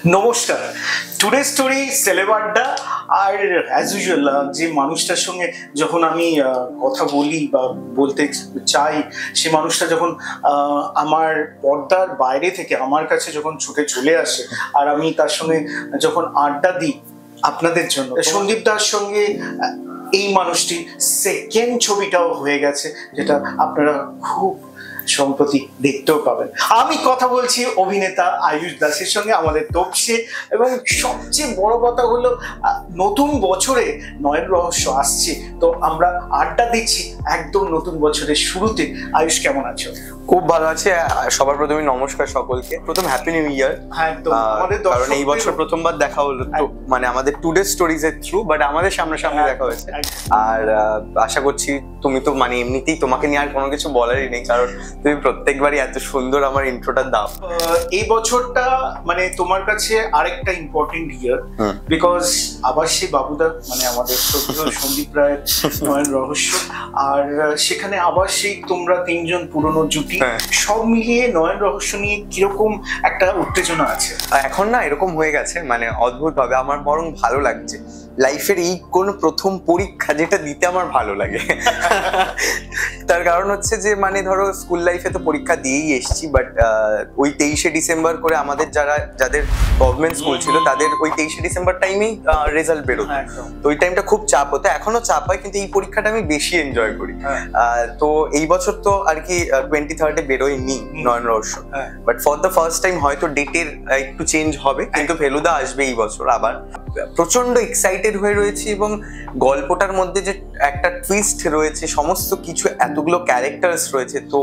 নমস্কার, today story celeb আড্ডা। আর as usual যে মানুষটার সঙ্গে যখন আমি কথা বলি বা বলতে চাই, সে মানুষটা যখন আমার পর্দার বাইরে থেকে আমার কাছে যখন ছুটে চলে আসে আর আমি তার সঙ্গে যখন আড্ডা দিই আপনাদের জন্য, সন্দীপ দার সঙ্গে এই মানুষটি সেকেন্ড ছবিটাও হয়ে গেছে, যেটা আপনারা খুব সম্প্রতি দেখতেও পাবেন। আমি কথা বলছি অভিনেতা আয়ুষ দাসের সঙ্গে, আমাদের তপসে। এবং সবচেয়ে বড় কথা হলো নতুন বছরে নয়ন রহস্য আসছে, তো আমরা আড্ডা দিচ্ছি একদম নতুন বছরের শুরুতে। আয়ুষ, কেমন আছো? খুব ভালো আছে। সবার প্রথমে নমস্কার সকলকে, প্রথম হ্যাপি নিউ ইয়ার। কারণ এই বছর প্রথমবার দেখা হলো, তো মানে আমাদের টুডে স্টোরিজ এর থ্রু, বাট আমাদের সামনাসামনি দেখা হয়েছে। আর আশা করছি তুমি তো মানে এমনিতেই তোমাকে নিয়ে আর কোনো কিছু বলারই নেই, কারণ তুমি প্রত্যেকবারই এত সুন্দর আমার ইন্ট্রোটা দাও। এই বছরটা মানে তোমার কাছে আরেকটা ইম্পর্টেন্ট ইয়ার, বিকজ আবার সে বাবুদা মানে আমাদের সন্দীপ রায়ের নয়ন রহস্য, আর সেখানে আবার সেই তোমরা তিনজন পুরনো জুটি, সব মিলিয়ে নয়ন রহস্য নিয়ে কিরকম একটা উত্তেজনা আছে এখন? না এরকম হয়ে গেছে মানে অদ্ভুত ভাবে, আমার বরং ভালো লাগছে। লাইফের এই কোনো প্রথম পরীক্ষা যেটা দিতে আমার ভালো লাগে। তার কারণ হচ্ছে যে মানে ধরো স্কুল লাইফে তো পরীক্ষা দিয়েই এসছি, বাট ওই 23শে ডিসেম্বর করে আমাদের যাদের গভর্নমেন্ট স্কুল ছিল তাদের ওই 23শে ডিসেম্বর টাইমেই রেজাল্ট বেরোতো, তো ওই টাইমটা খুব চাপ হতো। এখনো চাপ হয়, কিন্তু এই পরীক্ষাটা আমি বেশি এনজয় করি। তো এই বছর তো আর কি 23rd-এ বেরোয়নি নয়ন রহস্য, but for the first time হয়তো ডেটের একটু চেঞ্জ হবে, কিন্তু ফেলুদা আসবে এই বছর আবার। প্রচন্ড এক্সাইটেড হয়ে রয়েছি, এবং গল্পটার মধ্যে যে একটা টুইস্ট রয়েছে, সমস্ত কিছু এতগুলো ক্যারেক্টার্স রয়েছে, তো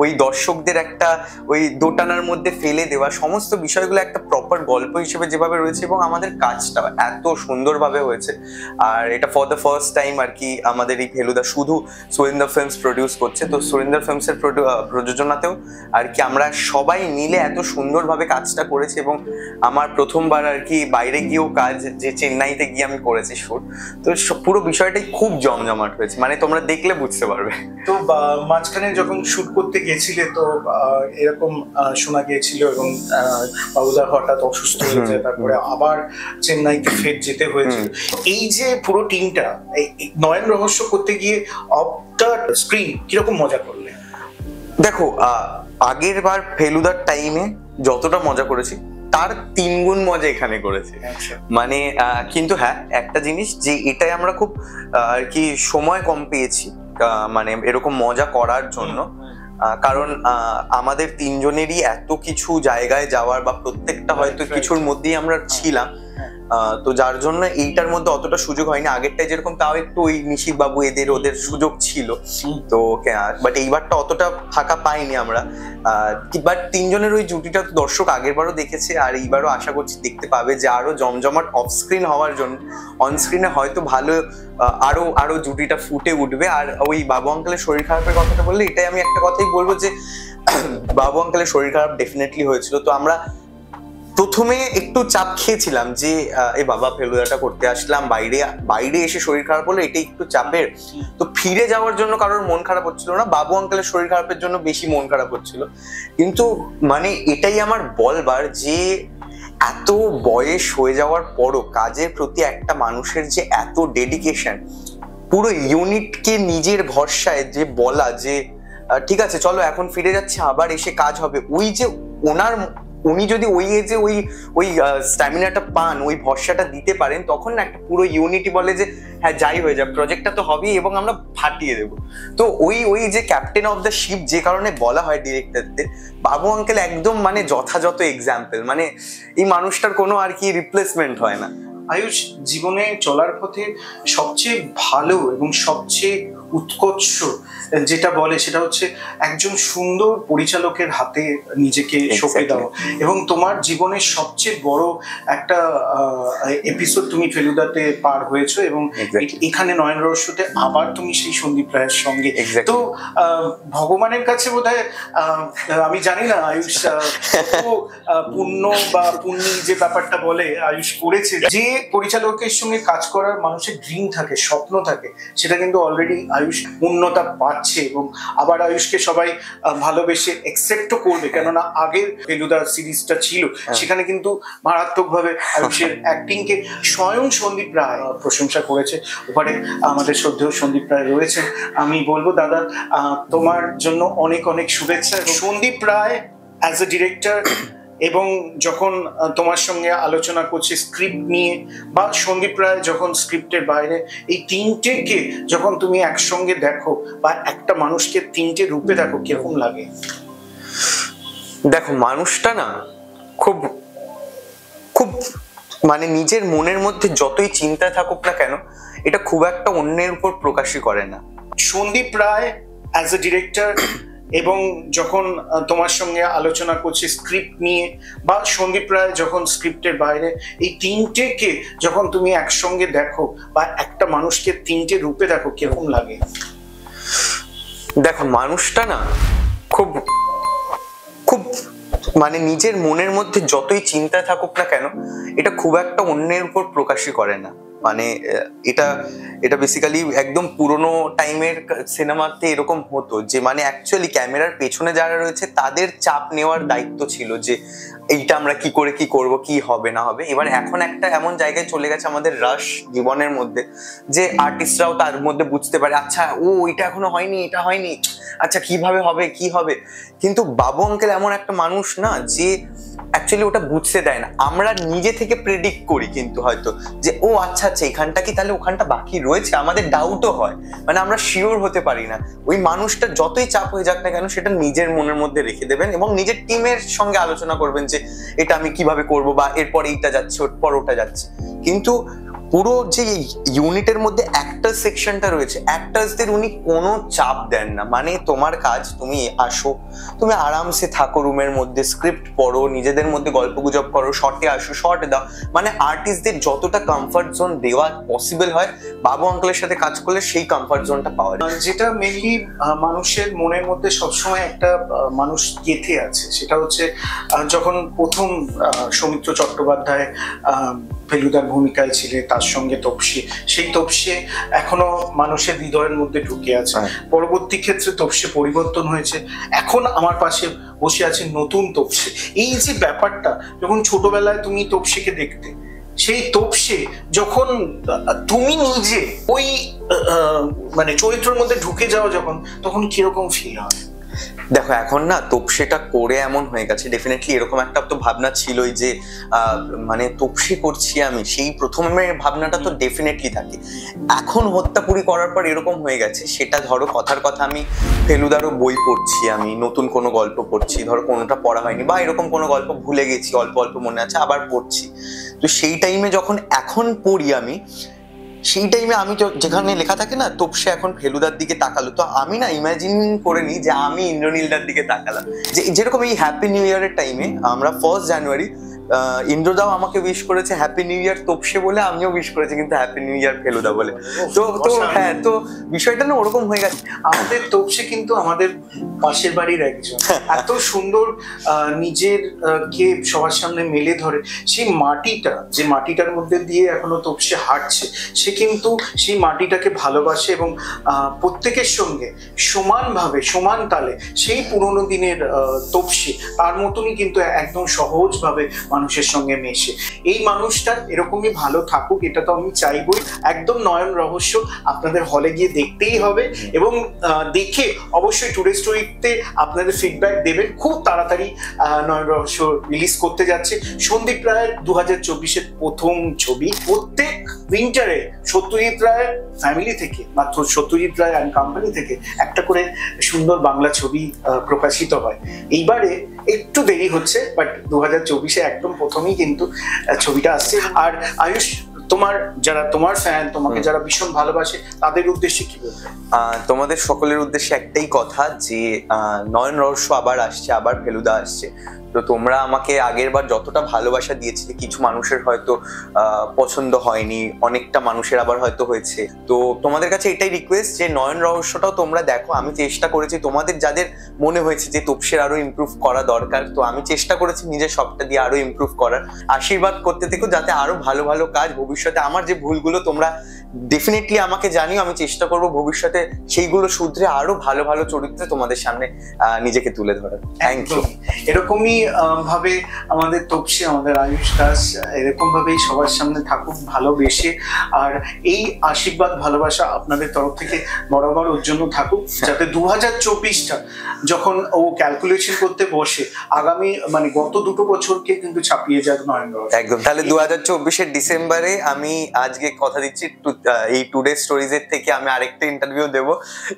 ওই দর্শকদের একটা ওই দোটানার মধ্যে ফেলে দেওয়া সমস্ত বিষয়গুলো একটা প্রপার গল্প হিসেবে যেভাবে রয়েছে, এবং আমাদের কাজটা এত সুন্দরভাবে হয়েছে। আর এটা ফর দ্য ফার্স্ট টাইম আর কি আমাদের এই ফেলুদা শুধু সুরিন্দর ফিল্মস প্রডিউস করছে, তো সুরিন্দর ফিল্মসের প্রযোজনাতেও আর কি আমরা সবাই মিলে এত সুন্দরভাবে কাজটা করেছি। এবং আমার প্রথমবার আর কি বাইরে গিয়েও কাজ, যে চেন্নাইতে গিয়ে আমি করেছি শুট, তো পুরো বিষয়টাই খুব জমজমাট হয়েছে, মানে তোমরা দেখলে বুঝতে পারবে। তো মাঝখানে যখন শুট করতে গেছিলে, তো এরকম শোনা গিয়েছিল এবং বাবুদা হঠাৎ অসুস্থ হয়ে যায়, তারপরে আবার চেন্নাইতে ফের যেতে হয়েছিল। এই যে পুরো টিমটা নয়ন রহস্য করতে গিয়ে অফ দ্য স্ক্রিন কিরকম মজা করলে? দেখো, আগের বার ফেলুদার টাইমে যতটা মজা করেছি তার 3 গুণ মজা এখানে করেছে। মানে কিন্তু হ্যাঁ, একটা জিনিস যে এটাই আমরা খুব আর কি সময় কম পেয়েছি মানে এরকম মজা করার জন্য, কারণ আমাদের তিনজনেরই এত কিছু জায়গায় যাওয়ার বা প্রত্যেকটা হয়তো কিছুর মধ্যেই আমরা ছিলাম, তো যার জন্য এইটার মধ্যে অতটা সুযোগ হয়নি। আগেরটাই যেরকম তাও একটু ওই নিশিক বাবু ওদের সুযোগ ছিল, তো বাট এইবারটা অতটা ফাঁকা পাইনি আমরা। বাট তিনজনের ওই জুটিটা তো দর্শক আগের বারও দেখেছে, আর এইবারও আশা করছি দেখতে পাবে, যে আরো জমজমাট অফ স্ক্রিন হওয়ার জন্য অন স্ক্রিনে হয়তো ভালো আরো জুটিটা ফুটে উঠবে। আর ওই বাবু আঙ্কেলের শরীর খারাপের কথাটা বললে, এটাই আমি একটা কথাই বলবো, যে বাবু আঙ্কেলের শরীর খারাপ ডেফিনেটলি হয়েছিল, তো আমরা প্রথমে একটু চাপ খেয়েছিলাম যে এই বাবা ফেলুদাটা করতে আসলাম, বাইরে এসে শরীর খারাপ হলো, এটা একটু চাপের। তো ফিরে যাওয়ার জন্য কারোর মন খারাপ হচ্ছিল না, বাবু আঙ্কেলের শরীর খারাপের জন্য বেশি মন খারাপ হচ্ছিল। কিন্তু মানে এটাই আমার বলবার, যে এত বয়স হয়ে যাওয়ার পরও কাজের প্রতি একটা মানুষের যে এত ডেডিকেশন, পুরো ইউনিটকে নিজের ভরসায় যে বলা যে ঠিক আছে চলো এখন ফিরে যাচ্ছে, আবার এসে কাজ হবে, ওই যে উনি যদি ওই এজে ওই স্ট্যামিনাটা পান, ওই ভরসাটা দিতে পারেন, তখন না একটা পুরো ইউনিটি বলে যে হ্যাঁ যাই হয়ে যাক, প্রজেক্টটা তো হবেই এবং আমরা ফাটিয়ে দেবো। তো ওই যে ক্যাপ্টেন অফ দ্য শিপ যে কারণে বলা হয় ডিরেক্টরদের, বাবু আঙ্কেল একদম মানে যথাযথ এক্সাম্পল, মানে এই মানুষটার কোনো আর কি রিপ্লেসমেন্ট হয় না। আয়ুষ, জীবনে চলার পথে সবচেয়ে ভালো এবং সবচেয়ে উৎকর্ষ যেটা বলে, সেটা হচ্ছে একজন সুন্দর পরিচালকের হাতে নিজেকে সঁপে দাও। এবং তোমার জীবনের সবচেয়ে বড় একটা এপিসোড তুমি ফেলুদাতে পার হয়েছো, এবং এখানে নয়ন রহস্যতে আবার তুমি সেই সন্দীপ রায়ের সঙ্গে। তো ভগবানের কাছে বোধহয় আমি জানি না আয়ুষ পুণ্য বা পুণ্যি যে ব্যাপারটা বলে আয়ুষ করেছে, যে পরিচালকের সঙ্গে কাজ করার মানুষের ড্রিম থাকে, স্বপ্ন থাকে, সেটা কিন্তু অলরেডি আয়ুষ পূর্ণতা পাচ্ছে এবং আবার আয়ুষকে সবাই ভালোবেসে একসেপ্টও করবে, কেননা আগের ফেলুদা সিরিজটা ছিল সেখানে কিন্তু মারাত্মকভাবে আয়ুষের অ্যাক্টিংকে স্বয়ং সন্দীপ রায় প্রশংসা করেছে। ওপারে আমাদের শ্রদ্ধেয় সন্দীপ রায় রয়েছেন, আমি বলবো দাদা তোমার জন্য অনেক অনেক শুভেচ্ছা। সন্দীপ রায় অ্যাজ এ ডিরেক্টর এবং যখন তোমার সঙ্গে আলোচনা করছে স্ক্রিপ্ট নিয়ে, বা সন্দীপ রায় যখন স্ক্রিপ্টের বাইরে, এই তিনটেকে যখন তুমি একসঙ্গে দেখো বা একটা মানুষকে তিনটে রূপে দেখো, কিরকম লাগে? দেখো, মানুষটা না খুব খুব মানে নিজের মনের মধ্যে যতই চিন্তা থাকুক না কেন, এটা খুব একটা অন্যের উপর প্রকাশই করে না। সন্দীপ রায় অ্যাজ এ ডিরেক্টর এবং যখন তোমার সঙ্গে আলোচনা করছে স্ক্রিপ্ট নিয়ে, বা সন্দীপ রায় যখন স্ক্রিপ্টের বাইরে, এই তিনটেকে যখন তুমি একসঙ্গে দেখো বা একটা মানুষকে তিনটে রূপে দেখো, কিরকম লাগে? দেখো, মানুষটা না খুব খুব মানে নিজের মনের মধ্যে যতই চিন্তা থাকুক না কেন, এটা খুব একটা অন্যের উপর প্রকাশই করে না। মানে এটা বেসিক্যালি একদম পুরোনো টাইমের সিনেমাতে এরকম হতো যে মানে অ্যাকচুয়ালি ক্যামেরার পেছনে যারা রয়েছে তাদের চাপ নেওয়ার দায়িত্ব ছিল যে এইটা আমরা কি করে কি করব, কি হবে না হবে। এবার এখন একটা এমন জায়গায় চলে গেছে আমাদের রাশ জীবনের মধ্যে যে আর্টিস্টরাও তার মধ্যে বুঝতে পারে, আচ্ছা ও এটা এখনো হয়নি, এটা হয়নি, আচ্ছা কিভাবে হবে কি হবে। কিন্তু বাবু আঙ্কেল এমন একটা মানুষ না যে অ্যাকচুয়ালি ওটা বুঝতে দেয় না। আমরা নিজে থেকে প্রেডিক্ট করি কিন্তু হয়তো যে ও আচ্ছা আচ্ছা এখানটা কি তাহলে ওখানটা বাকি রয়েছে, আমাদের ডাউটও হয়, মানে আমরা শিওর হতে পারি না। ওই মানুষটা যতই চাপ হয়ে যাক না কেন সেটা নিজের মনের মধ্যে রেখে দেবেন এবং নিজের টিমের সঙ্গে আলোচনা করবেন যে এটা আমি কিভাবে করব, বা এরপর এইটা যাচ্ছে ওরপর ওটা যাচ্ছে। কিন্তু পুরো যে ইউনিটের মধ্যে অ্যাক্টার সেকশনটা রয়েছে, অ্যাক্টার্সদের উনি কোনো চাপ দেন না। মানে তোমার কাজ, তুমি আসো, তুমি আরামসে থাকো রুমের মধ্যে, স্ক্রিপ্ট পড়ো, নিজেদের মধ্যে গল্প গুজব করো, শর্টে আসো, শর্ট দাও। মানে আর্টিস্টদের যতটা কমফর্ট জোন দেওয়া পসিবল হয় বাবু আঙ্কেলের সাথে কাজ করলে সেই কমফর্ট জোনটা পাওয়া যায়। যেটা মেনলি মানুষের মনের মধ্যে সবসময় একটা মানুষ গেঁথে আছে, সেটা হচ্ছে যখন প্রথম সৌমিত্র চট্টোপাধ্যায় ফেলুদার ভূমিকায় ছিল, তার সঙ্গে তপসী, সেই তপসী এখনো মানুষের হৃদয়ের মধ্যে ঢুকে আছে। পরবর্তী ক্ষেত্রে তপসী পরিবর্তন হয়েছে, এখন আমার পাশে বসে আছে নতুন তপসী। এই যে ব্যাপারটা, যখন ছোটবেলায় তুমি তপসীকে দেখতে, সেই তপসী যখন তুমি নিজে ওই মানে চরিত্রের মধ্যে ঢুকে যাও যখন, তখন কিরকম ফিল হয়? দেখো, এখন না তপসীটা করে এমন হয়ে গেছে, ডেফিনেটলি এরকম একটা তো ভাবনা ছিলই যে মানে তপসী করছি আমি, সেই প্রথমের ভাবনাটা তো ডেফিনেটলি থাকে। এখন হত্যাপুরি করার পর এরকম হয়ে গেছে, সেটা ধরো কথার কথা আমি ফেলুদারও বই পড়ছি, আমি নতুন কোনো গল্প পড়ছি, ধরো কোনোটা পড়া হয়নি বা এরকম কোনো গল্প ভুলে গেছি, অল্প অল্প মনে আছে, আবার পড়ছি। তো সেই টাইমে যখন এখন পড়ি আমি, সেই টাইমে আমি যেখানে লেখা থাকে না তপসী এখন ফেলুদার দিকে তাকালো, তো আমি না ইমাজিন করে নিই যে আমি ইন্দ্রনীলদার দিকে তাকালাম। যে যেরকম এই হ্যাপি নিউ ইয়ারের টাইমে আমরা 1 জানুয়ারি ইন্দ্রদাও আমাকে উইশ করেছে হ্যাপি নিউ ইয়ার তপসী বলে, আমিও উইশ করেছি কিন্তু হ্যাপি নিউ ইয়ার ফেলুদা বলে। তো হ্যাঁ, তো বিষয়টা না ওরকম হয়ে গেছে। আমাদের তপসী কিন্তু আমাদের পাশের বাড়ির একজন, এত সুন্দর নিজের কে সবার সামনে মেলে ধরে, সেই মাটিটা, যে মাটিটার মধ্যে দিয়ে এখনো তপসী হাঁটছে, সে কিন্তু সেই মাটিটাকে ভালোবাসে এবং প্রত্যেকের সঙ্গে সমানভাবে সমান তালে সেই পুরোনো দিনের তপসী তার মতনই কিন্তু একদম সহজভাবে মানুষের সঙ্গে মেশে। এই মানুষটা এরকমই ভালো থাকুক, এটা তো আমি চাইবই। একদম নয়ন রহস্য আপনাদের হলে গিয়ে দেখতেই হবে এবং দেখে অবশ্যই টুডে স্টোরিতে আপনাদের ফিডব্যাক দেবেন। খুব তাড়াতাড়ি নয়ন রহস্য রিলিজ করতে যাচ্ছে। সন্দীপ রায়ের 2024-এর প্রথম ছবি। প্রত্যেক উইন্টারে সত্যজিৎ রায়ের ফ্যামিলি থেকে, মাত্র সত্যজিৎ রায় অ্যান্ড কোম্পানি থেকে একটা করে সুন্দর বাংলা ছবি প্রকাশিত হয়। এইবারে একটু দেরি হচ্ছে, বাট 2024-এ একদম প্রথমেই কিন্তু ছবিটা আসছে। আর আয়ুষ, তোমার ফ্যান, তোমাকে যারা ভীষণ ভালোবাসে, তাদের উদ্দেশ্যে কি বলবে? তোমাদের সকলের উদ্দেশ্যে একটাই কথা যে নয়ন রহস্য আবার আসছে, আবার ফেলুদা আসছে। তো তোমরা আমাকে আগের বার যতটা ভালোবাসা দিয়েছিলে, কিছু মানুষের হয়তো পছন্দ হয়নি, অনেকটা মানুষের আবার হয়তো হয়েছে। তো তোমাদের কাছে এটাই রিকোয়েস্ট যে নয়ন রহস্যটাও তোমরা দেখো। আমি চেষ্টা করেছি তোমাদের যাদের মনে হয়েছে যে তপসীর আরো ইমপ্রুভ করা দরকার, তো আমি চেষ্টা করেছি নিজের সবটা দিয়ে আরো ইমপ্রুভ করার। আশীর্বাদ করতে থেকো যাতে আরো ভালো ভালো কাজ ভবিষ্যতে, আমার যে ভুলগুলো তোমরা ডেফিনেটলি আমাকে জানিও, আমি চেষ্টা করব ভবিষ্যতে সেইগুলো শুধরে আরো ভালো ভালো চরিত্রে তোমাদের সামনে নিজেকে তুলে ধরার। Thank you. এরকমই ভাবে আমাদের তপসী, আমাদের আয়ুষ দাস এরকম ভাবেই সবার সামনে থাকুক ভালোবেসে, আর এই আশীর্বাদ ভালোবাসা আপনাদের তরফ থেকে বরাবর ওর জন্য থাকুক, যাতে 2024টা যখন ও ক্যালকুলেশন করতে বসে আগামী মানে গত 2 বছরকে কিন্তু ছাপিয়ে যাক নরেন্দ্র। একদম। তাহলে 2024-এর ডিসেম্বরে আমি আজকে কথা দিচ্ছি এই টুডে স্টোরিজ এর থেকে আমি আরেকটা ইন্টারভিউ দেব,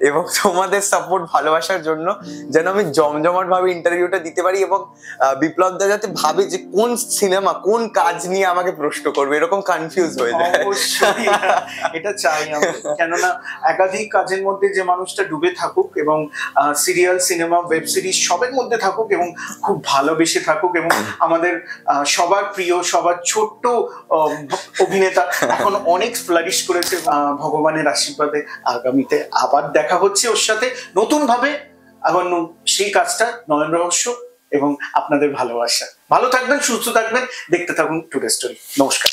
এবং তোমাদের সাপোর্ট ভালোবাসার জন্য যেন আমি জমজমাট ভাবে ইন্টারভিউটা দিতে পারি, এবং বিপ্লব দা যাতে ভাবে যে কোন সিনেমা কোন কাজ নিয়ে আমাকে প্রশ্ন করবে, এরকম কনফিউজ হয়ে যায়। অবশ্যই এটা চাই আমি, কেননা একাধিক কাজের মধ্যে যে মানুষটা ডুবে থাকুক এবং সিরিয়াল, সিনেমা, ওয়েব সিরিজ সবের মধ্যে থাকুক এবং খুব ভালোবেসে থাকুক, এবং আমাদের সবার প্রিয়, সবার ছোট্ট অভিনেতা এখন অনেক ফ্লারিশ করেছে। ভগবানের আশীর্বাদে আগামীতে আবার দেখা হচ্ছে ওর সাথে নতুন ভাবে, আবার সেই কাজটা নয়ন রহস্য এবং আপনাদের ভালোবাসা। ভালো থাকবেন, সুস্থ থাকবেন, দেখতে থাকুন টুডে স্টোরি। নমস্কার।